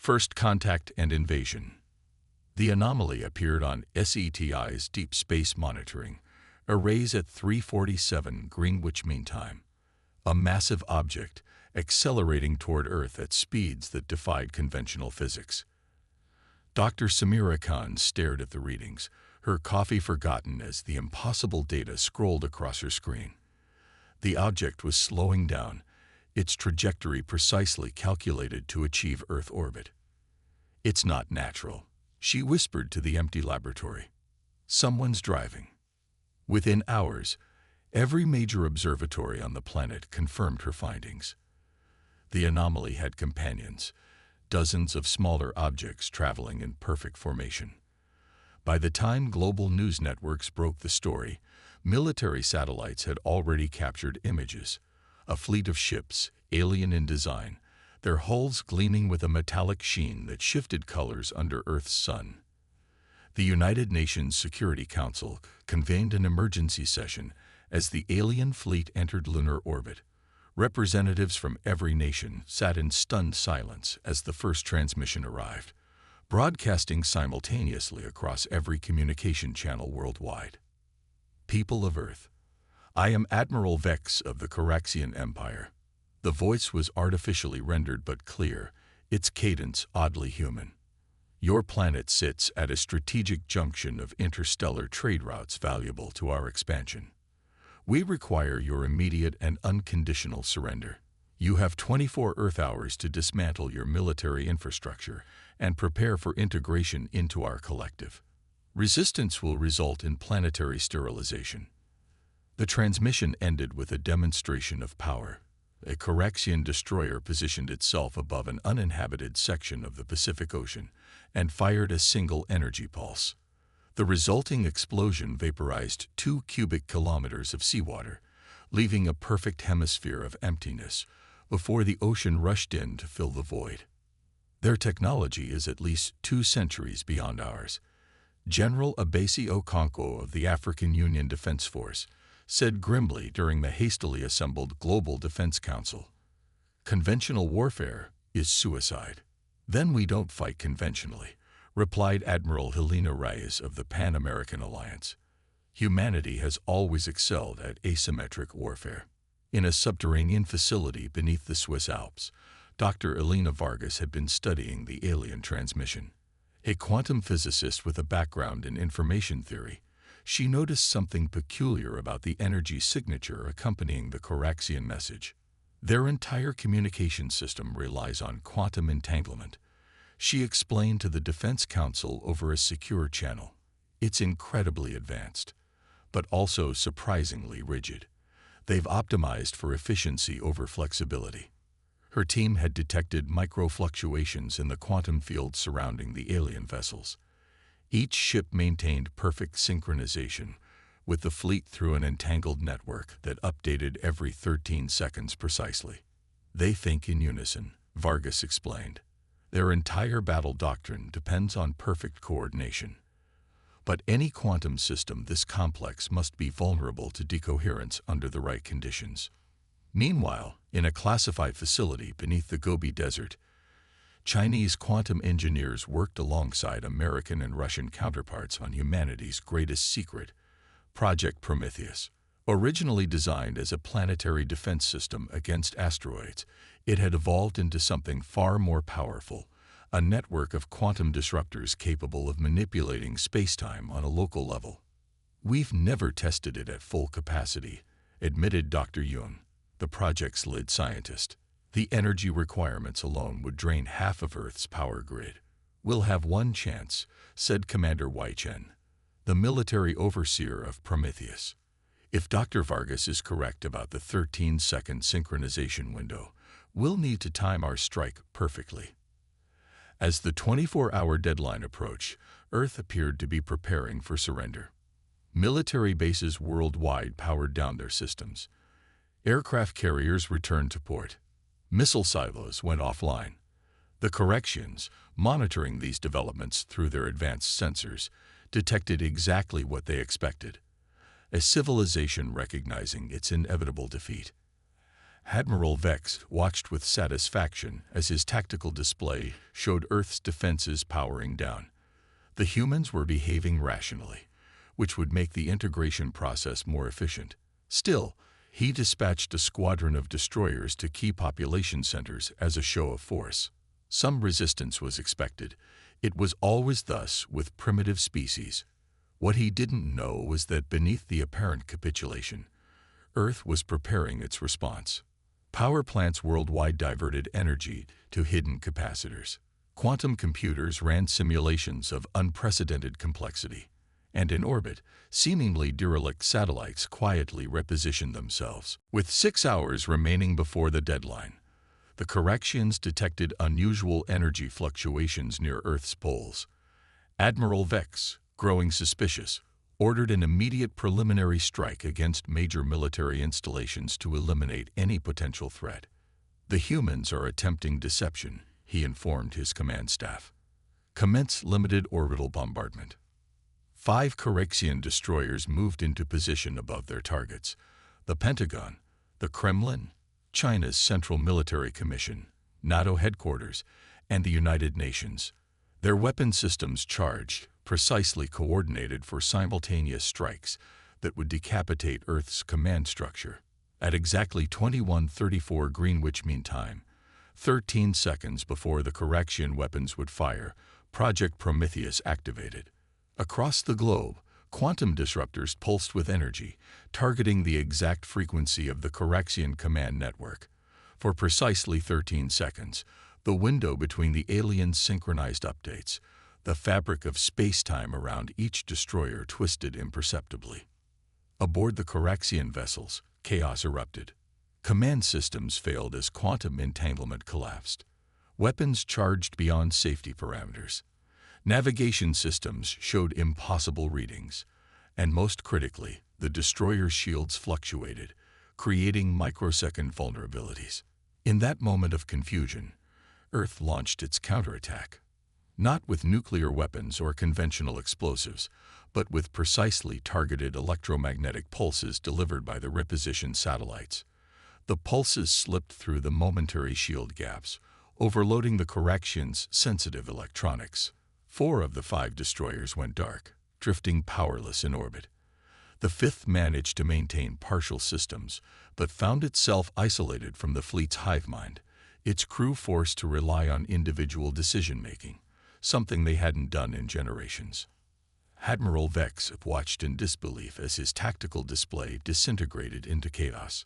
First contact and invasion. The anomaly appeared on SETI's Deep Space Monitoring arrays at 3:47 Greenwich Mean Time, a massive object accelerating toward Earth at speeds that defied conventional physics. Dr. Samira Khan stared at the readings, her coffee forgotten as the impossible data scrolled across her screen. The object was slowing down, its trajectory precisely calculated to achieve Earth orbit. "It's not natural," she whispered to the empty laboratory. "Someone's driving." Within hours, every major observatory on the planet confirmed her findings. The anomaly had companions, dozens of smaller objects traveling in perfect formation. By the time global news networks broke the story, military satellites had already captured images. A fleet of ships, alien in design, their hulls gleaming with a metallic sheen that shifted colors under Earth's sun. The United Nations Security Council convened an emergency session as the alien fleet entered lunar orbit. Representatives from every nation sat in stunned silence as the first transmission arrived, broadcasting simultaneously across every communication channel worldwide. "People of Earth, I am Admiral Vex of the Coraxian Empire." The voice was artificially rendered but clear, its cadence oddly human. "Your planet sits at a strategic junction of interstellar trade routes valuable to our expansion. We require your immediate and unconditional surrender. You have 24 Earth hours to dismantle your military infrastructure and prepare for integration into our collective. Resistance will result in planetary sterilization." The transmission ended with a demonstration of power. A Coraxian destroyer positioned itself above an uninhabited section of the Pacific Ocean and fired a single energy pulse. The resulting explosion vaporized 2 cubic kilometers of seawater, leaving a perfect hemisphere of emptiness before the ocean rushed in to fill the void. "Their technology is at least 2 centuries beyond ours," General Abasi Okonkwo of the African Union Defense Force said grimly during the hastily assembled Global Defense Council. "Conventional warfare is suicide." "Then we don't fight conventionally," replied Admiral Helena Reyes of the Pan-American Alliance. "Humanity has always excelled at asymmetric warfare." In a subterranean facility beneath the Swiss Alps, Dr. Elena Vargas had been studying the alien transmission. A quantum physicist with a background in information theory, she noticed something peculiar about the energy signature accompanying the Coraxian message. "Their entire communication system relies on quantum entanglement," she explained to the Defense Council over a secure channel. "It's incredibly advanced, but also surprisingly rigid. They've optimized for efficiency over flexibility." Her team had detected micro-fluctuations in the quantum field surrounding the alien vessels. Each ship maintained perfect synchronization with the fleet through an entangled network that updated every 13 seconds precisely. "They think in unison," Vargas explained. "Their entire battle doctrine depends on perfect coordination. But any quantum system this complex must be vulnerable to decoherence under the right conditions." Meanwhile, in a classified facility beneath the Gobi Desert, Chinese quantum engineers worked alongside American and Russian counterparts on humanity's greatest secret, Project Prometheus. Originally designed as a planetary defense system against asteroids, it had evolved into something far more powerful, a network of quantum disruptors capable of manipulating spacetime on a local level. "We've never tested it at full capacity," admitted Dr. Yun, the project's lead scientist. "The energy requirements alone would drain half of Earth's power grid." "We'll have one chance," said Commander Wei Chen, the military overseer of Prometheus. "If Dr. Vargas is correct about the 13-second synchronization window, we'll need to time our strike perfectly." As the 24-hour deadline approached, Earth appeared to be preparing for surrender. Military bases worldwide powered down their systems. Aircraft carriers returned to port. Missile silos went offline. The Coraxians, monitoring these developments through their advanced sensors, detected exactly what they expected: a civilization recognizing its inevitable defeat. Admiral Vex watched with satisfaction as his tactical display showed Earth's defenses powering down. The humans were behaving rationally, which would make the integration process more efficient. Still, he dispatched a squadron of destroyers to key population centers as a show of force. Some resistance was expected. It was always thus with primitive species. What he didn't know was that beneath the apparent capitulation, Earth was preparing its response. Power plants worldwide diverted energy to hidden capacitors. Quantum computers ran simulations of unprecedented complexity, and in orbit, seemingly derelict satellites quietly repositioned themselves. With 6 hours remaining before the deadline, the corrections detected unusual energy fluctuations near Earth's poles. Admiral Vex, growing suspicious, ordered an immediate preliminary strike against major military installations to eliminate any potential threat. "The humans are attempting deception," he informed his command staff. "Commence limited orbital bombardment." 5 Correxian destroyers moved into position above their targets: the Pentagon, the Kremlin, China's Central Military Commission, NATO headquarters, and the United Nations. Their weapon systems charged, precisely coordinated for simultaneous strikes that would decapitate Earth's command structure. At exactly 21:34 Greenwich Mean Time, 13 seconds before the correction weapons would fire, Project Prometheus activated. Across the globe, quantum disruptors pulsed with energy, targeting the exact frequency of the Correxian command network. For precisely 13 seconds, the window between the aliens' synchronized updates, the fabric of space-time around each destroyer twisted imperceptibly. Aboard the Correxian vessels, chaos erupted. Command systems failed as quantum entanglement collapsed. Weapons charged beyond safety parameters. Navigation systems showed impossible readings. And most critically, the destroyer shields fluctuated, creating microsecond vulnerabilities. In that moment of confusion, Earth launched its counterattack. Not with nuclear weapons or conventional explosives, but with precisely targeted electromagnetic pulses delivered by the repositioned satellites. The pulses slipped through the momentary shield gaps, overloading the Correction's sensitive electronics. 4 of the 5 destroyers went dark, drifting powerless in orbit. The 5th managed to maintain partial systems, but found itself isolated from the fleet's hive mind, its crew forced to rely on individual decision-making, something they hadn't done in generations. Admiral Vex watched in disbelief as his tactical display disintegrated into chaos.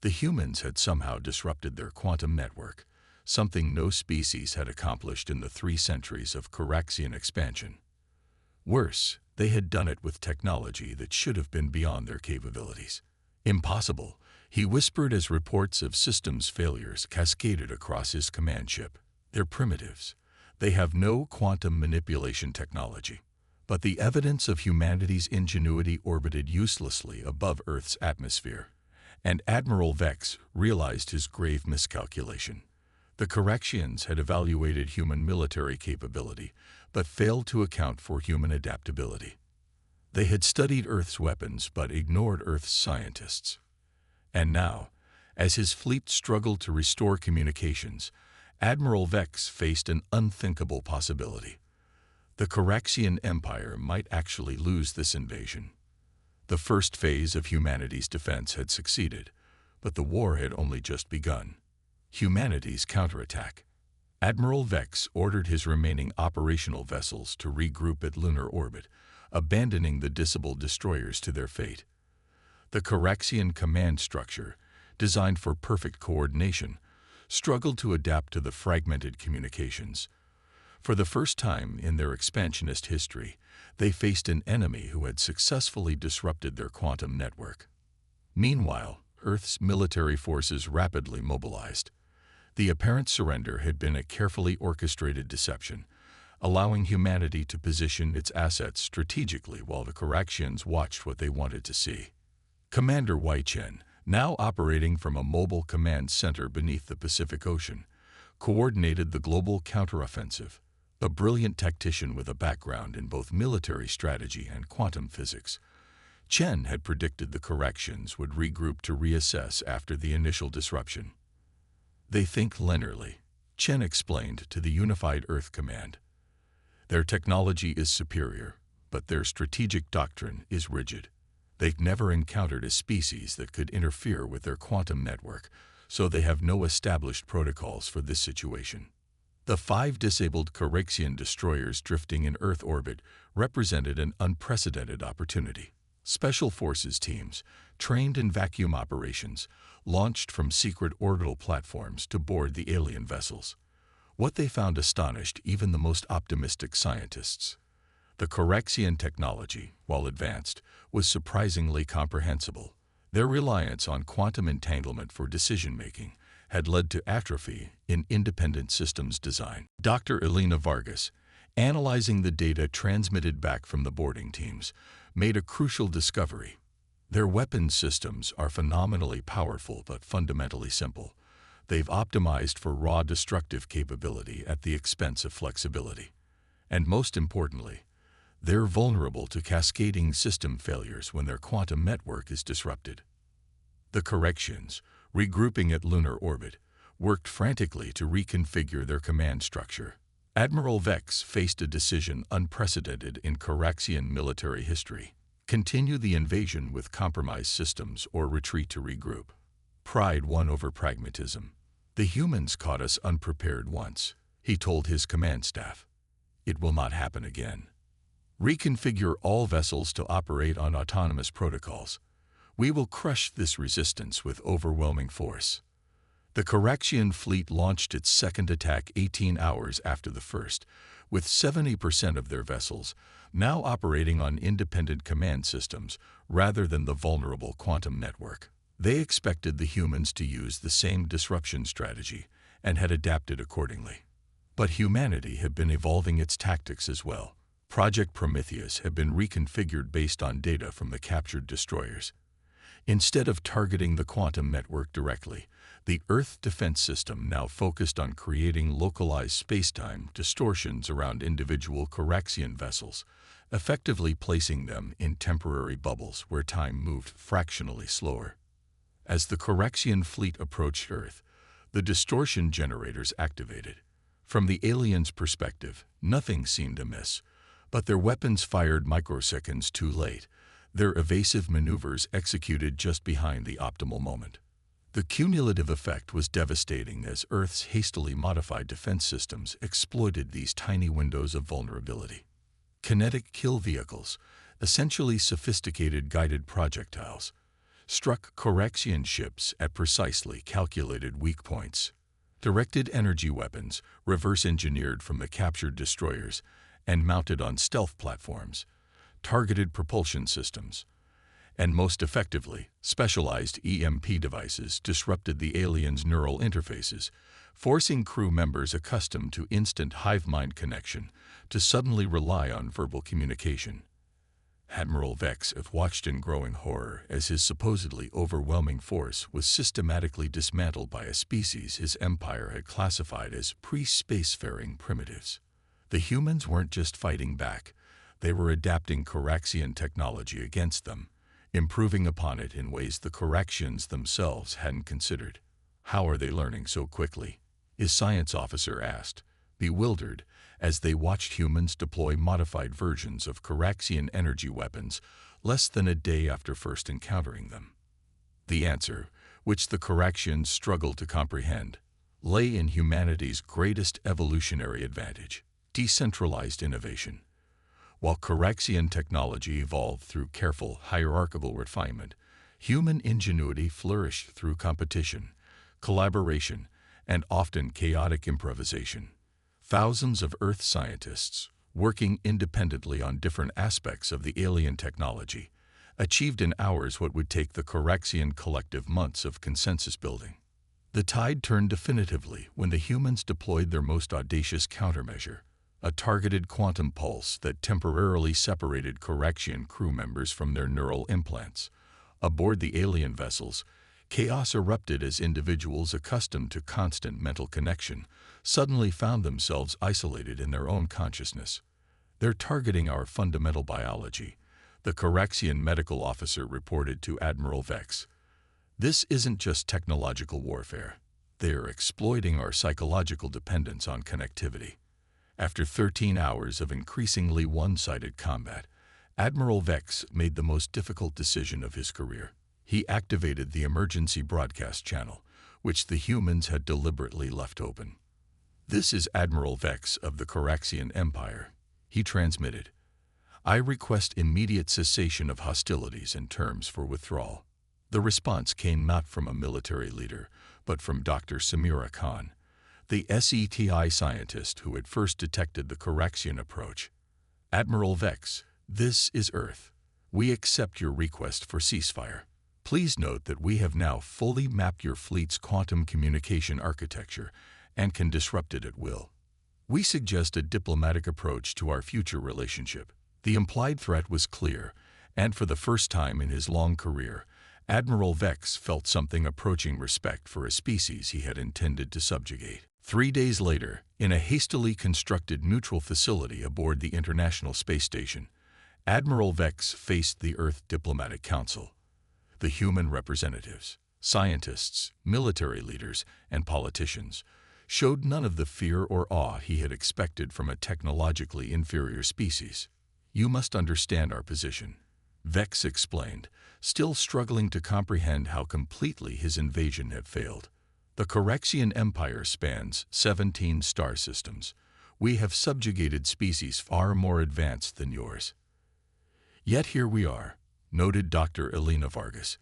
The humans had somehow disrupted their quantum network, something no species had accomplished in the 3 centuries of Correxian expansion. Worse, they had done it with technology that should have been beyond their capabilities. "Impossible," he whispered as reports of systems failures cascaded across his command ship. "They're primitives. They have no quantum manipulation technology." But the evidence of humanity's ingenuity orbited uselessly above Earth's atmosphere, and Admiral Vex realized his grave miscalculation. The Corrections had evaluated human military capability, but failed to account for human adaptability. They had studied Earth's weapons but ignored Earth's scientists. And now, as his fleet struggled to restore communications, Admiral Vex faced an unthinkable possibility. The Correxian Empire might actually lose this invasion. The first phase of humanity's defense had succeeded, but the war had only just begun. Humanity's counterattack. Admiral Vex ordered his remaining operational vessels to regroup at lunar orbit, abandoning the disabled destroyers to their fate. The Correxian command structure, designed for perfect coordination, struggled to adapt to the fragmented communications. For the first time in their expansionist history, they faced an enemy who had successfully disrupted their quantum network. Meanwhile, Earth's military forces rapidly mobilized. The apparent surrender had been a carefully orchestrated deception, allowing humanity to position its assets strategically while the Corrections watched what they wanted to see. Commander Wei Chen, now operating from a mobile command center beneath the Pacific Ocean, coordinated the global counteroffensive. A brilliant tactician with a background in both military strategy and quantum physics, Chen had predicted the corrections would regroup to reassess after the initial disruption. They think linearly, Chen explained to the Unified Earth Command. Their technology is superior, but their strategic doctrine is rigid. They've never encountered a species that could interfere with their quantum network, so they have no established protocols for this situation. The 5 disabled Corexian destroyers drifting in Earth orbit represented an unprecedented opportunity. Special forces teams, trained in vacuum operations, launched from secret orbital platforms to board the alien vessels. What they found astonished even the most optimistic scientists. The Corexian technology, while advanced, was surprisingly comprehensible. Their reliance on quantum entanglement for decision-making had led to atrophy in independent systems design. Dr. Elena Vargas, analyzing the data transmitted back from the boarding teams, made a crucial discovery. Their weapons systems are phenomenally powerful but fundamentally simple. They've optimized for raw destructive capability at the expense of flexibility. And most importantly, they're vulnerable to cascading system failures when their quantum network is disrupted. The corrections, regrouping at lunar orbit, worked frantically to reconfigure their command structure. Admiral Vex faced a decision unprecedented in Corexian military history: continue the invasion with compromised systems or retreat to regroup. Pride won over pragmatism. The humans caught us unprepared once, he told his command staff. It will not happen again. Reconfigure all vessels to operate on autonomous protocols. We will crush this resistance with overwhelming force. The Corexian fleet launched its second attack 18 hours after the first, with 70% of their vessels now operating on independent command systems rather than the vulnerable quantum network. They expected the humans to use the same disruption strategy and had adapted accordingly. But humanity had been evolving its tactics as well. Project Prometheus had been reconfigured based on data from the captured destroyers. Instead of targeting the quantum network directly, the Earth defense system now focused on creating localized spacetime distortions around individual Corexian vessels, effectively placing them in temporary bubbles where time moved fractionally slower. As the Corexian fleet approached Earth, the distortion generators activated. From the aliens' perspective, nothing seemed amiss, but their weapons fired microseconds too late, their evasive maneuvers executed just behind the optimal moment. The cumulative effect was devastating as Earth's hastily modified defense systems exploited these tiny windows of vulnerability. Kinetic kill vehicles, essentially sophisticated guided projectiles, struck Corexian ships at precisely calculated weak points. Directed energy weapons, reverse-engineered from the captured destroyers and mounted on stealth platforms, targeted propulsion systems, and most effectively, specialized EMP devices disrupted the aliens' neural interfaces, forcing crew members accustomed to instant hive-mind connection to suddenly rely on verbal communication. Admiral Vex watched in growing horror as his supposedly overwhelming force was systematically dismantled by a species his empire had classified as pre-spacefaring primitives. The humans weren't just fighting back, they were adapting Corexian technology against them, improving upon it in ways the Corexians themselves hadn't considered. How are they learning so quickly? His science officer asked, bewildered, as they watched humans deploy modified versions of Corexian energy weapons less than a day after first encountering them. The answer, which the Corexians struggled to comprehend, lay in humanity's greatest evolutionary advantage: decentralized innovation. While Corexian technology evolved through careful, hierarchical refinement, human ingenuity flourished through competition, collaboration, and often chaotic improvisation. Thousands of Earth scientists, working independently on different aspects of the alien technology, achieved in hours what would take the Corexian collective months of consensus building. The tide turned definitively when the humans deployed their most audacious countermeasure: a targeted quantum pulse that temporarily separated Corexian crew members from their neural implants. Aboard the alien vessels, chaos erupted as individuals accustomed to constant mental connection suddenly found themselves isolated in their own consciousness. They're targeting our fundamental biology, The Coraxian medical officer reported to Admiral Vex. "This isn't just technological warfare. They are exploiting our psychological dependence on connectivity." After 13 hours of increasingly one-sided combat, Admiral Vex made the most difficult decision of his career. He activated the emergency broadcast channel, which the humans had deliberately left open. "This is Admiral Vex of the Coraxian Empire," he transmitted. "I request immediate cessation of hostilities and terms for withdrawal." The response came not from a military leader, but from Dr. Samira Khan, the SETI scientist who had first detected the Coraxian approach. "Admiral Vex, this is Earth. We accept your request for ceasefire. Please note that we have now fully mapped your fleet's quantum communication architecture and can disrupt it at will. We suggest a diplomatic approach to our future relationship." The implied threat was clear, and for the first time in his long career, Admiral Vex felt something approaching respect for a species he had intended to subjugate. 3 days later, in a hastily constructed neutral facility aboard the International Space Station, Admiral Vex faced the Earth Diplomatic Council. The human representatives, scientists, military leaders, and politicians showed none of the fear or awe he had expected from a technologically inferior species. "You must understand our position," Vex explained, still struggling to comprehend how completely his invasion had failed. "The Coraxian Empire spans 17 star systems. We have subjugated species far more advanced than yours. Yet here we are," noted Dr. Elena Vargas,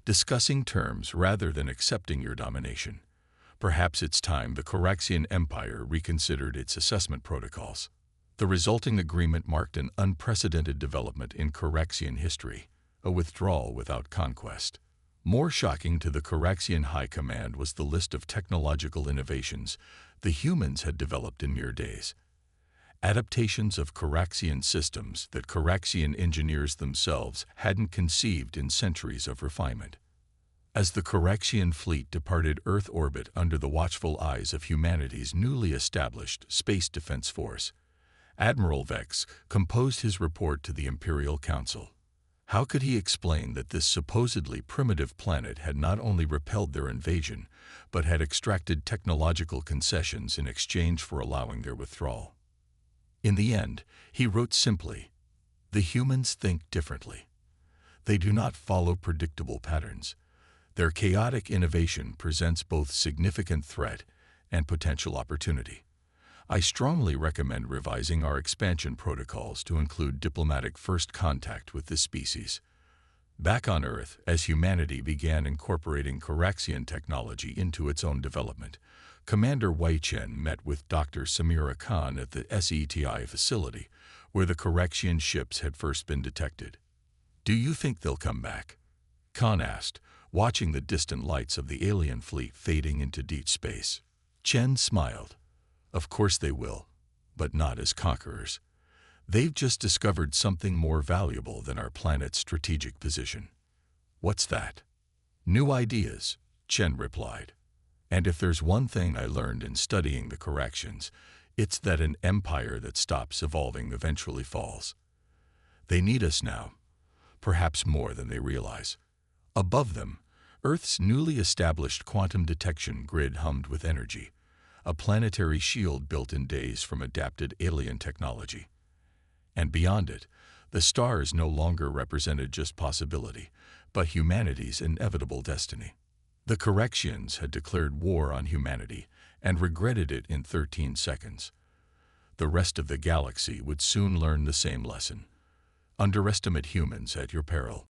"discussing terms rather than accepting your domination. Perhaps it's time the Coraxian Empire reconsidered its assessment protocols." The resulting agreement marked an unprecedented development in Coraxian history, a withdrawal without conquest. More shocking to the Coraxian High Command was the list of technological innovations the humans had developed in mere days. Adaptations of Coraxian systems that Coraxian engineers themselves hadn't conceived in centuries of refinement. As the Coraxian fleet departed Earth orbit under the watchful eyes of humanity's newly established Space Defense Force, Admiral Vex composed his report to the Imperial Council. How could he explain that this supposedly primitive planet had not only repelled their invasion, but had extracted technological concessions in exchange for allowing their withdrawal? In the end, he wrote simply, "The humans think differently. They do not follow predictable patterns. Their chaotic innovation presents both significant threat and potential opportunity. I strongly recommend revising our expansion protocols to include diplomatic first contact with this species." Back on Earth, as humanity began incorporating Coraxian technology into its own development, Commander Wei Chen met with Dr. Samira Khan at the SETI facility, where the Coraxian ships had first been detected. "Do you think they'll come back?" Khan asked, watching the distant lights of the alien fleet fading into deep space. Chen smiled. "Of course they will, but not as conquerors. They've just discovered something more valuable than our planet's strategic position." "What's that?" "New ideas," Chen replied. "And if there's one thing I learned in studying the Coraxians, it's that an empire that stops evolving eventually falls. They need us now, perhaps more than they realize." Above them, Earth's newly established quantum detection grid hummed with energy, a planetary shield built in days from adapted alien technology. And beyond it, the stars no longer represented just possibility, but humanity's inevitable destiny. The Coraxians had declared war on humanity and regretted it in 13 seconds. The rest of the galaxy would soon learn the same lesson. Underestimate humans at your peril.